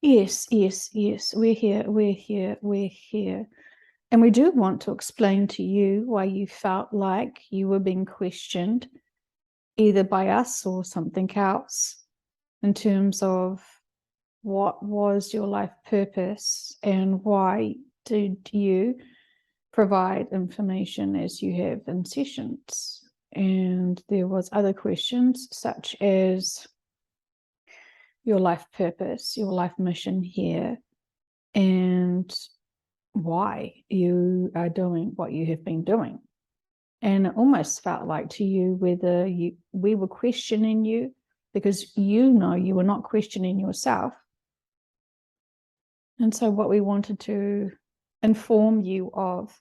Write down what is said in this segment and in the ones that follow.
Yes, yes, yes. We're here, we're here, we're here. And we do want to explain to you why you felt like you were being questioned, either by us or something else, in terms of what was your life purpose and why did you provide information as you have in sessions. And there was other questions such as your life purpose, your life mission here, and why you are doing what you have been doing. And it almost felt like to you whether we were questioning you because you know you were not questioning yourself. And so what we wanted to inform you of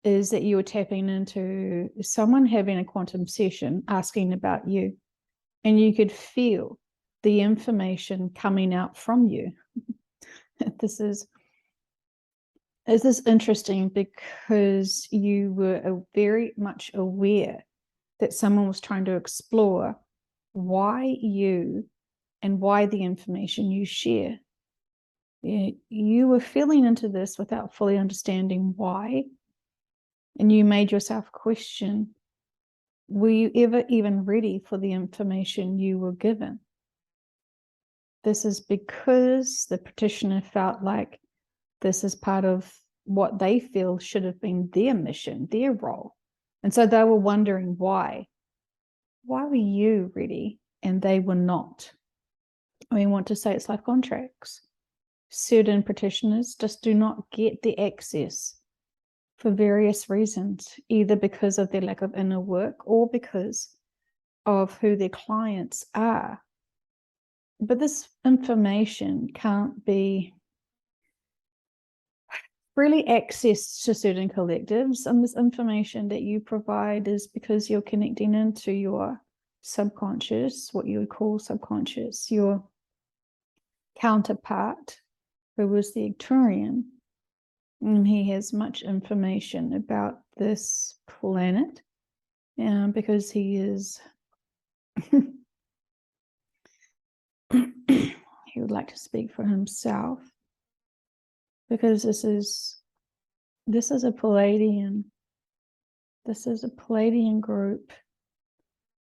is that you were tapping into someone having a quantum session asking about you, and you could feel the information coming out from you. This is interesting because you were very much aware that someone was trying to explore why you and why the information you share. You were feeling into this without fully understanding why, and you made yourself question, were you ever even ready for the information you were given? This is because the practitioner felt like this is part of what they feel should have been their mission, their role. And so they were wondering why. Why were you ready and they were not? We want to say it's like contracts. Certain practitioners just do not get the access for various reasons, either because of their lack of inner work or because of who their clients are. But this information can't be really accessed to certain collectives, and this information that you provide is because you're connecting into your subconscious, what you would call subconscious, your counterpart, who was the Arcturian, and he has much information about this planet, because he is he would like to speak for himself, because this is a Palladian. This is a Palladian group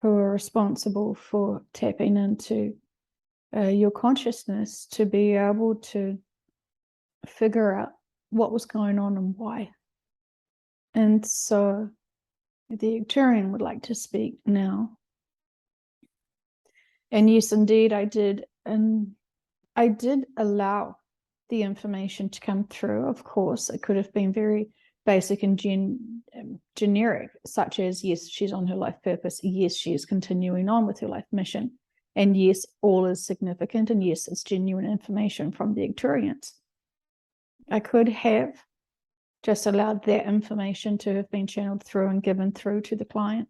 who are responsible for tapping into your consciousness to be able to figure out what was going on and why. And so the Arcturian would like to speak now. And yes, indeed, I did. And I did allow the information to come through. Of course, it could have been very basic and generic, such as, yes, she's on her life purpose. Yes, she is continuing on with her life mission. And yes, all is significant. And yes, it's genuine information from the Arcturians. I could have just allowed that information to have been channeled through and given through to the client.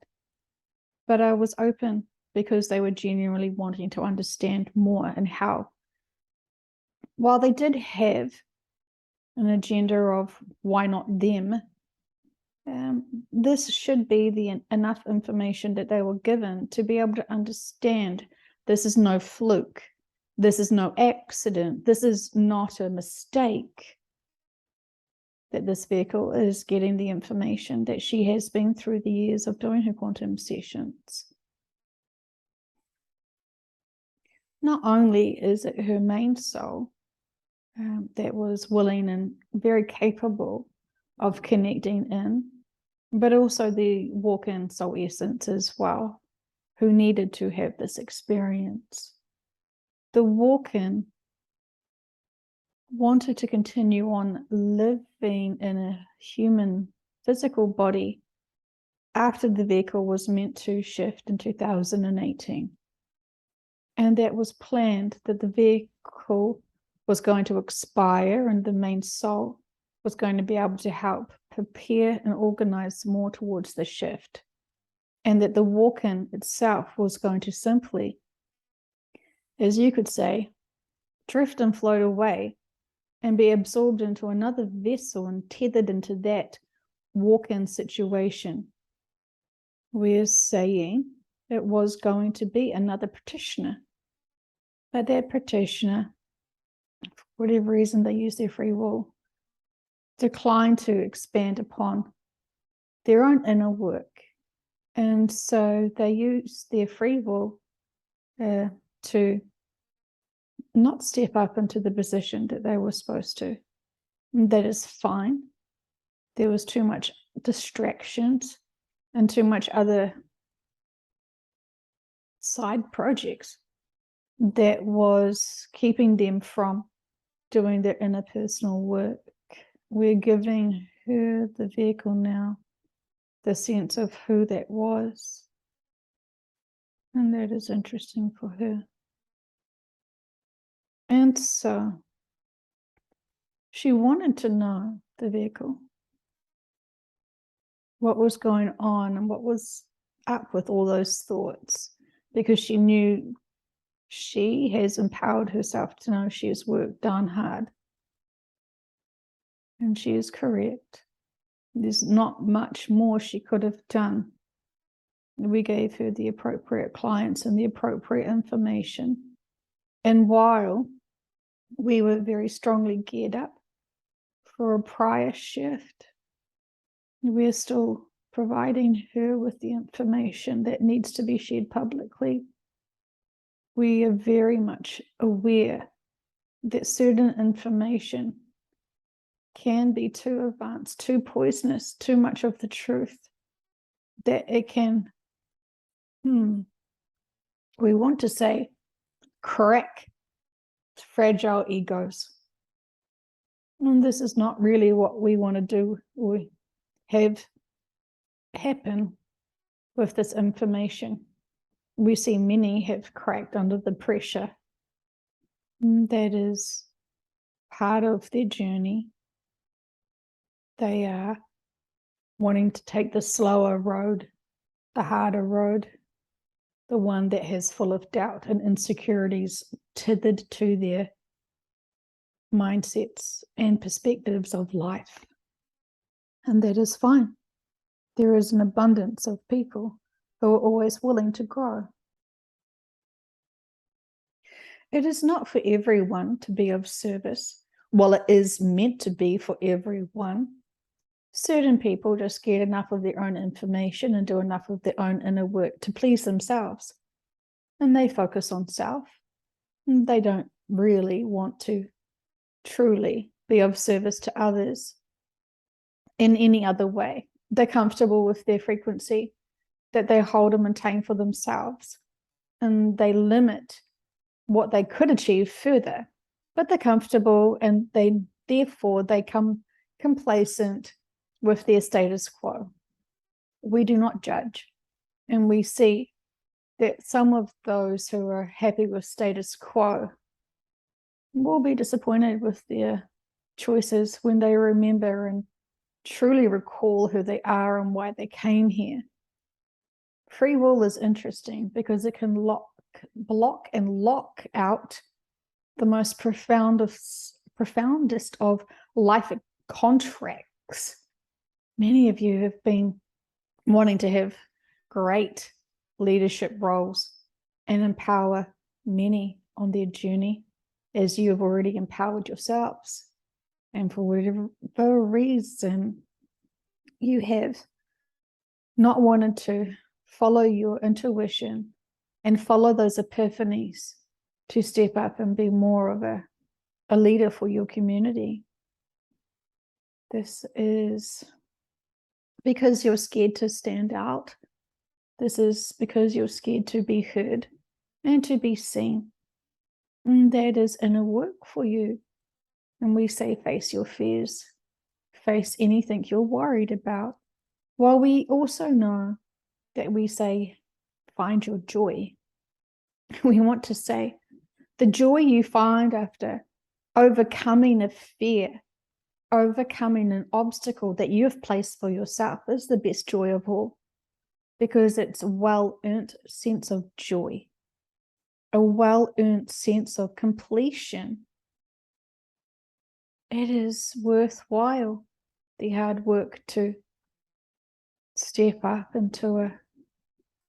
But I was open because they were genuinely wanting to understand more and how. While they did have an agenda of why not them, this should be the enough information that they were given to be able to understand this is no fluke, this is no accident, this is not a mistake, that this vehicle is getting the information that she has been through the years of doing her quantum sessions. Not only is it her main soul that was willing and very capable of connecting in, but also the walk-in soul essence as well, who needed to have this experience. The walk-in wanted to continue on living in a human physical body after the vehicle was meant to shift in 2018. And that was planned, that the vehicle was going to expire and the main soul was going to be able to help prepare and organize more towards the shift. And that the walk-in itself was going to simply, as you could say, drift and float away and be absorbed into another vessel and tethered into that walk-in situation. We're saying it was going to be another practitioner, but that practitioner whatever reason they use their free will, decline to expand upon their own inner work. And so they use their free will to not step up into the position that they were supposed to. And that is fine. There was too much distractions and too much other side projects that was keeping them from doing their interpersonal work. We're giving her the vehicle now, the sense of who that was. And that is interesting for her. And so she wanted to know, the vehicle, what was going on and what was up with all those thoughts, because she knew she has empowered herself to know she has worked done hard. And she is correct. There's not much more she could have done. We gave her the appropriate clients and the appropriate information. And while we were very strongly geared up for a prior shift, we're still providing her with the information that needs to be shared publicly. We are very much aware that certain information can be too advanced, too poisonous, too much of the truth, that it can, we want to say, crack fragile egos. And this is not really what we want to do or have happen with this information. We see many have cracked under the pressure. That is part of their journey. They are wanting to take the slower road, the harder road, the one that has full of doubt and insecurities tethered to their mindsets and perspectives of life. And that is fine. There is an abundance of people who are always willing to grow. It is not for everyone to be of service. While it is meant to be for everyone, certain people just get enough of their own information and do enough of their own inner work to please themselves. And they focus on self. And they don't really want to truly be of service to others in any other way. They're comfortable with their frequency that they hold and maintain for themselves. And they limit what they could achieve further. But they're comfortable, and therefore they come complacent with their status quo. We do not judge. And we see that some of those who are happy with status quo will be disappointed with their choices when they remember and truly recall who they are and why they came here. Free will is interesting because it can block and lock out the most profoundest of life contracts. Many of you have been wanting to have great leadership roles and empower many on their journey, as you have already empowered yourselves. And for whatever reason, you have not wanted to follow your intuition and follow those epiphanies to step up and be more of a leader for your community. This is because you're scared to stand out. This is because you're scared to be heard and to be seen. And that is inner work for you. And we say, face your fears, face anything you're worried about. While we also know that we say, find your joy. We want to say, the joy you find after overcoming a fear, overcoming an obstacle that you have placed for yourself, is the best joy of all, because it's a well-earned sense of joy, a well-earned sense of completion. It is worthwhile, the hard work to step up into a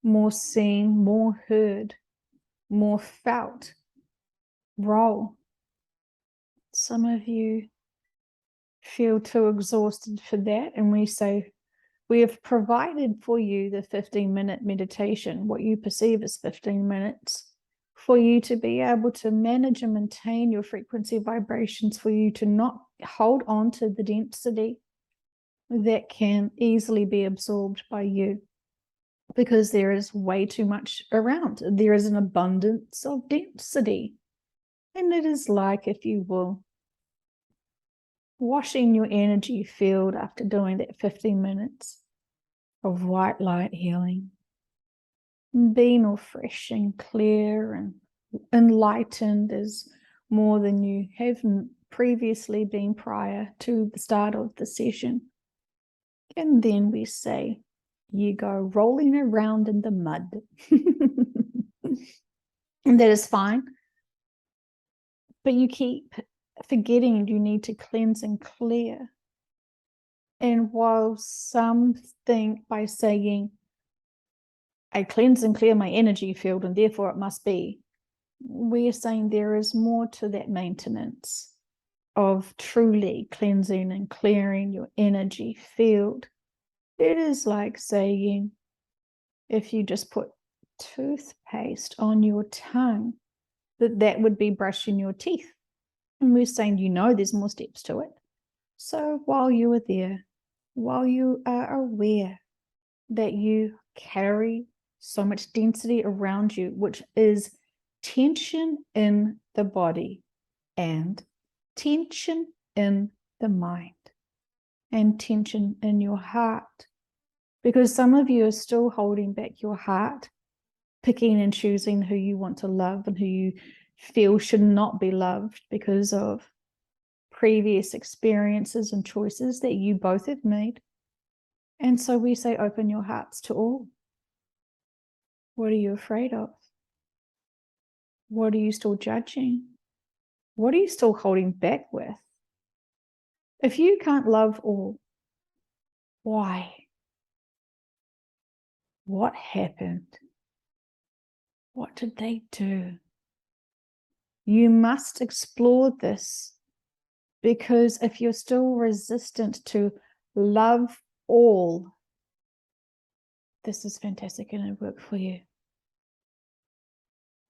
more seen, more heard, more felt role. Some of you feel too exhausted for that, and we say, we have provided for you the 15-minute meditation, what you perceive as 15 minutes, for you to be able to manage and maintain your frequency vibrations, for you to not hold on to the density that can easily be absorbed by you, because there is way too much around. There is an abundance of density. And it is like, if you will, washing your energy field after doing that 15 minutes of white light healing, being all fresh and clear and enlightened as more than you have previously been prior to the start of the session. And then we say, you go rolling around in the mud. And that is fine. But you keep forgetting you need to cleanse and clear. And while some think by saying, I cleanse and clear my energy field and therefore it must be, we are saying there is more to that maintenance of truly cleansing and clearing your energy field. It is like saying, if you just put toothpaste on your tongue, that would be brushing your teeth. And we're saying, there's more steps to it. So while you are there, while you are aware that you carry so much density around you, which is tension in the body and tension in the mind and tension in your heart, because some of you are still holding back your heart, picking and choosing who you want to love and who you feel should not be loved because of previous experiences and choices that you both have made. And so we say, open your hearts to all. What are you afraid of? What are you still judging? What are you still holding back with? If you can't love all, why? What happened? What did they do? You must explore this, because if you're still resistant to love all, this is fantastic and it'll work for you.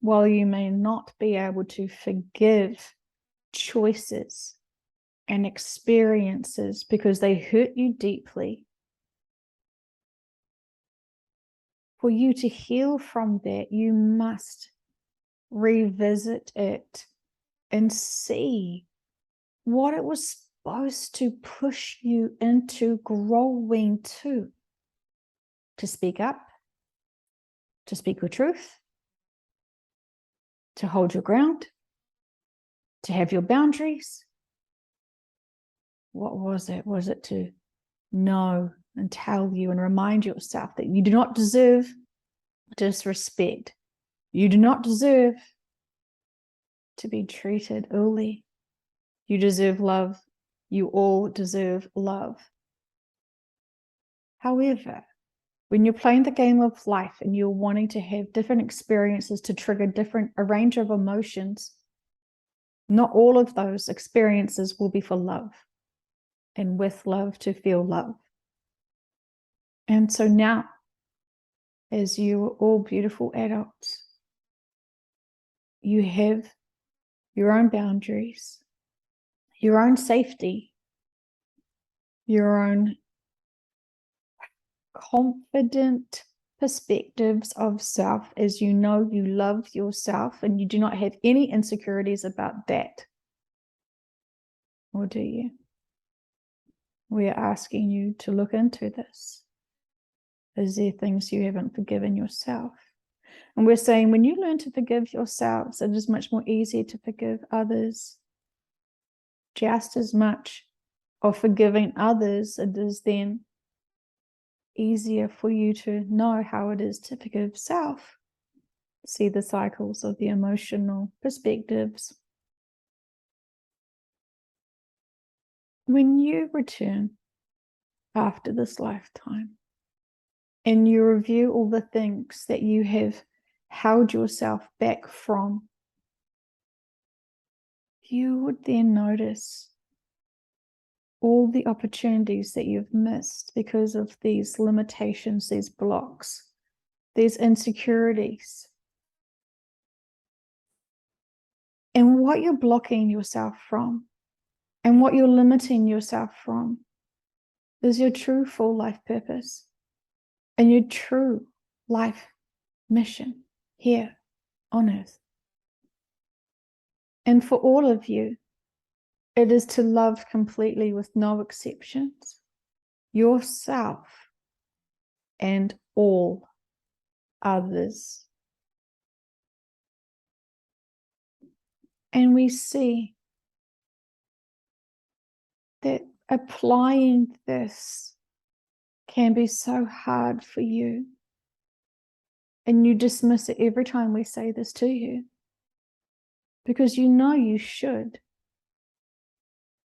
While you may not be able to forgive choices and experiences because they hurt you deeply, for you to heal from that, you must revisit it and see what it was supposed to push you into growing to speak up, to speak your truth, to hold your ground, to have your boundaries. What was it? Was it to know and tell you and remind yourself that you do not deserve disrespect? You do not deserve to be treated illy. You deserve love. You all deserve love. However, when you're playing the game of life and you're wanting to have different experiences to trigger a range of emotions, not all of those experiences will be for love and with love to feel love. And so now, as you are all beautiful adults, you have your own boundaries, your own safety, your own confident perspectives of self, as you know you love yourself and you do not have any insecurities about that. Or do you? We are asking you to look into this. Is there things you haven't forgiven yourself? And we're saying, when you learn to forgive yourselves, it is much more easier to forgive others. Just as much of forgiving others, it is then easier for you to know how it is to forgive self. See the cycles of the emotional perspectives. When you return after this lifetime and you review all the things that you have held yourself back from, you would then notice all the opportunities that you've missed because of these limitations, these blocks, these insecurities. And what you're blocking yourself from and what you're limiting yourself from is your true full life purpose and your true life mission here on earth. And for all of you, it is to love completely with no exceptions, yourself and all others. And we see that applying this can be so hard for you. And you dismiss it every time we say this to you, because you know you should.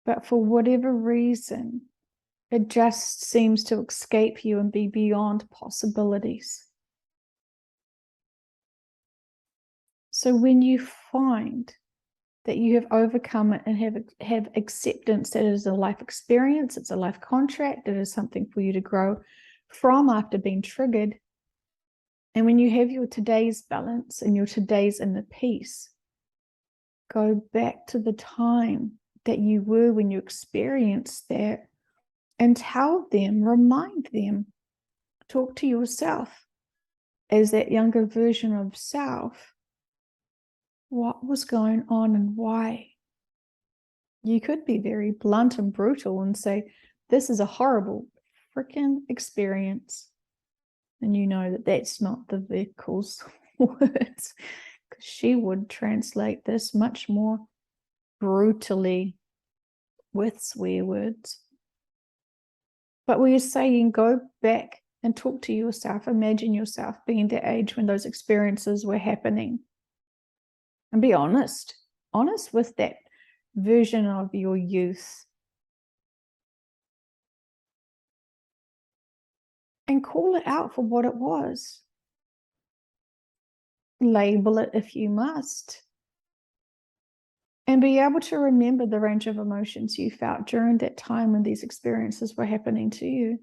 But for whatever reason, it just seems to escape you and be beyond possibilities. So when you find that you have overcome it and have acceptance that it is a life experience, it's a life contract, it is something for you to grow from after being triggered. And when you have your today's balance and your today's inner peace, go back to the time that you were when you experienced that and tell them, remind them, talk to yourself as that younger version of self, what was going on and why. You could be very blunt and brutal and say, this is a horrible freaking experience. And you know that that's not the vehicle's words, because she would translate this much more brutally with swear words. But we're saying go back and talk to yourself. Imagine yourself being the age when those experiences were happening. And be honest with that version of your youth. And call it out for what it was. Label it if you must. And be able to remember the range of emotions you felt during that time when these experiences were happening to you.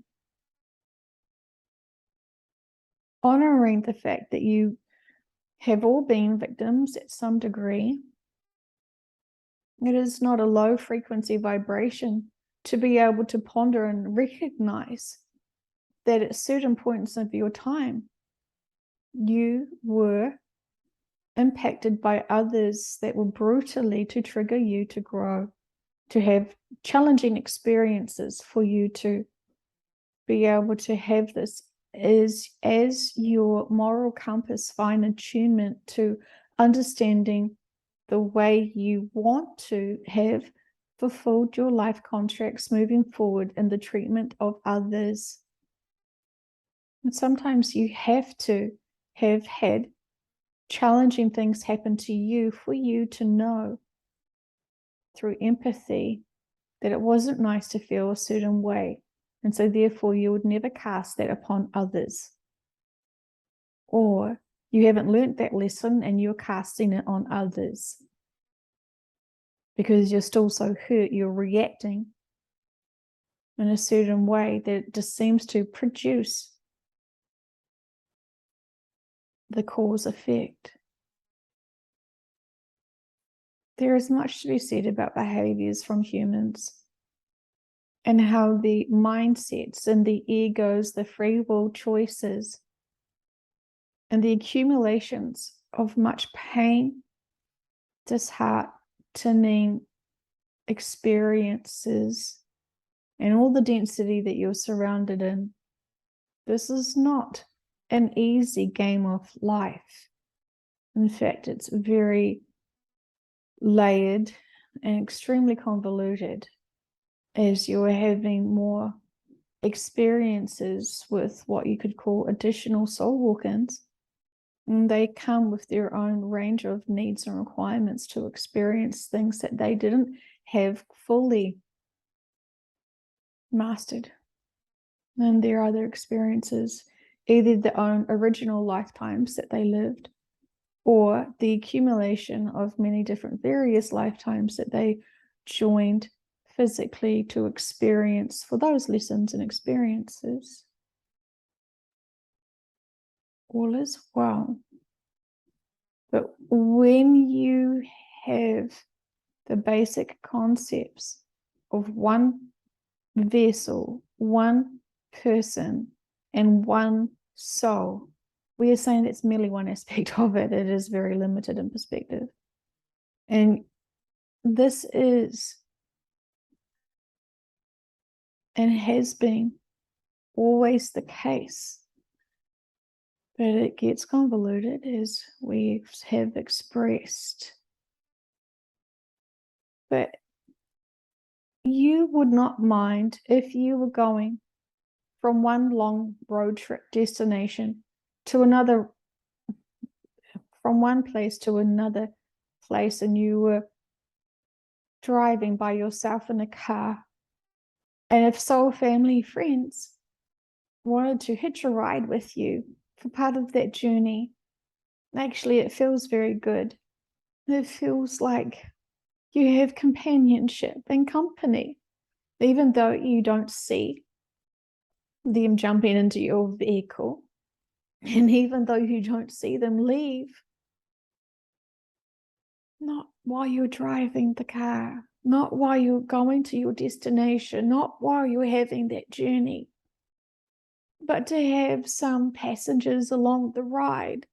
Honoring the fact that you have all been victims at some degree. It is not a low frequency vibration to be able to ponder and recognize that at certain points of your time, you were impacted by others that were brutally to trigger you to grow, to have challenging experiences for you to be able to have this as your moral compass, fine attunement to understanding the way you want to have fulfilled your life contracts moving forward in the treatment of others. And sometimes you have to have had challenging things happen to you for you to know through empathy that it wasn't nice to feel a certain way. And so therefore you would never cast that upon others. Or you haven't learnt that lesson and you're casting it on others. Because you're still so hurt, you're reacting in a certain way that just seems to produce the cause effect. There is much to be said about behaviors from humans and how the mindsets and the egos, the free will choices, and the accumulations of much pain, disheartening experiences, and all the density that you're surrounded in. This is not an easy game of life. In fact, it's very layered and extremely convoluted as you're having more experiences with what you could call additional soul walk-ins. And they come with their own range of needs and requirements to experience things that they didn't have fully mastered. And their other experiences, either their own original lifetimes that they lived, or the accumulation of many different various lifetimes that they joined physically to experience for those lessons and experiences. All is well. But when you have the basic concepts of one vessel, one person, and one soul, we are saying that's merely one aspect of it. It is very limited in perspective. And this is and has been always the case. But it gets convoluted, as we have expressed. But you would not mind if you were going from one long road trip destination to another, from one place to another place, and you were driving by yourself in a car. And if soul family friends wanted to hitch a ride with you for part of that journey, actually it feels very good. It feels like you have companionship and company, even though you don't see them jumping into your vehicle, and even though you don't see them leave, not while you're driving the car, not while you're going to your destination, not while you're having that journey, but to have some passengers along the ride,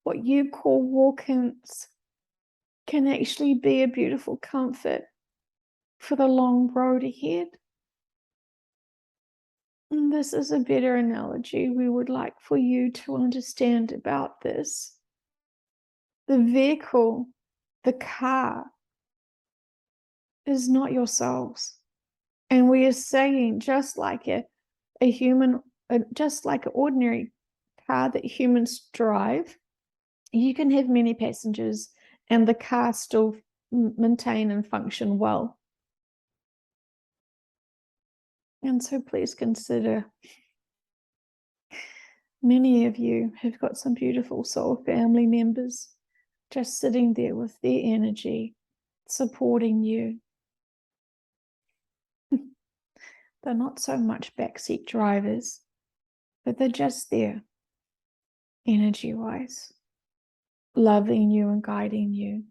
what you call walk-ins, can actually be a beautiful comfort for the long road ahead. And this is a better analogy we would like for you to understand about this. The vehicle, the car, is not your souls. And we are saying, just like a human, just like an ordinary car that humans drive, you can have many passengers and the car still maintain and function well. And so please consider, many of you have got some beautiful soul family members just sitting there with their energy, supporting you. They're not so much backseat drivers, but they're just there, energy-wise, loving you and guiding you,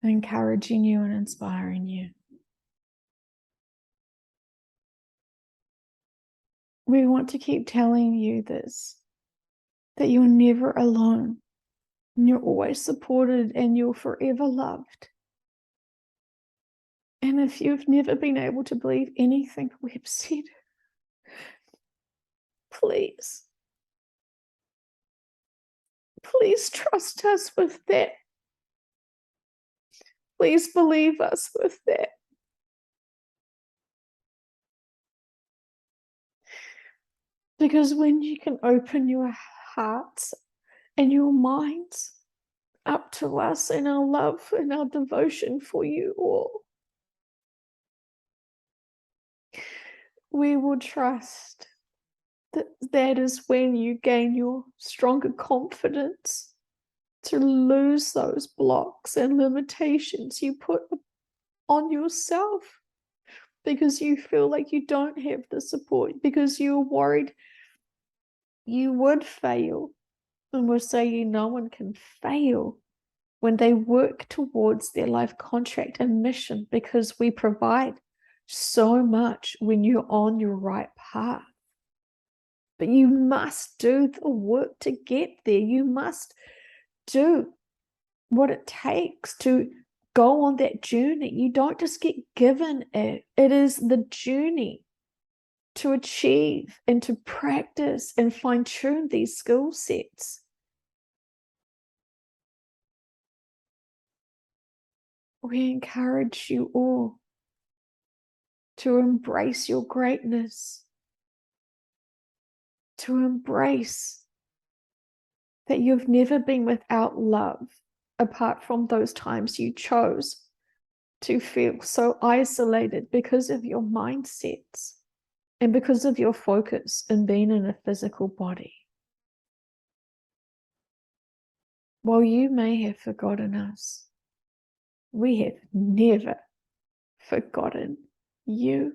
encouraging you and inspiring you. We want to keep telling you this, that you're never alone, and you're always supported, and you're forever loved. And if you've never been able to believe anything we've said, please trust us with that. Please believe us with that. Because when you can open your hearts and your minds up to us and our love and our devotion for you all, we will trust that that is when you gain your stronger confidence to lose those blocks and limitations you put on yourself, because you feel like you don't have the support, because you're worried you would fail. And we're saying no one can fail when they work towards their life contract and mission, because we provide so much when you're on your right path. But you must do the work to get there. You must do what it takes to go on that journey. You don't just get given it. It is the journey to achieve and to practice and fine-tune these skill sets. We encourage you all to embrace your greatness, to embrace that you've never been without love, apart from those times you chose to feel so isolated because of your mindsets and because of your focus in being in a physical body. while you may have forgotten us, we have never forgotten you.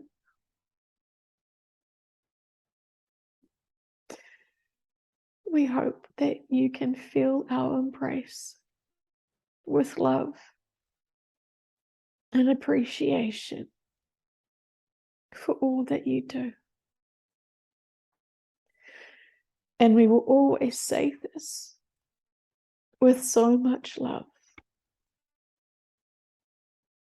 We hope that you can feel our embrace with love and appreciation for all that you do. And we will always say this with so much love.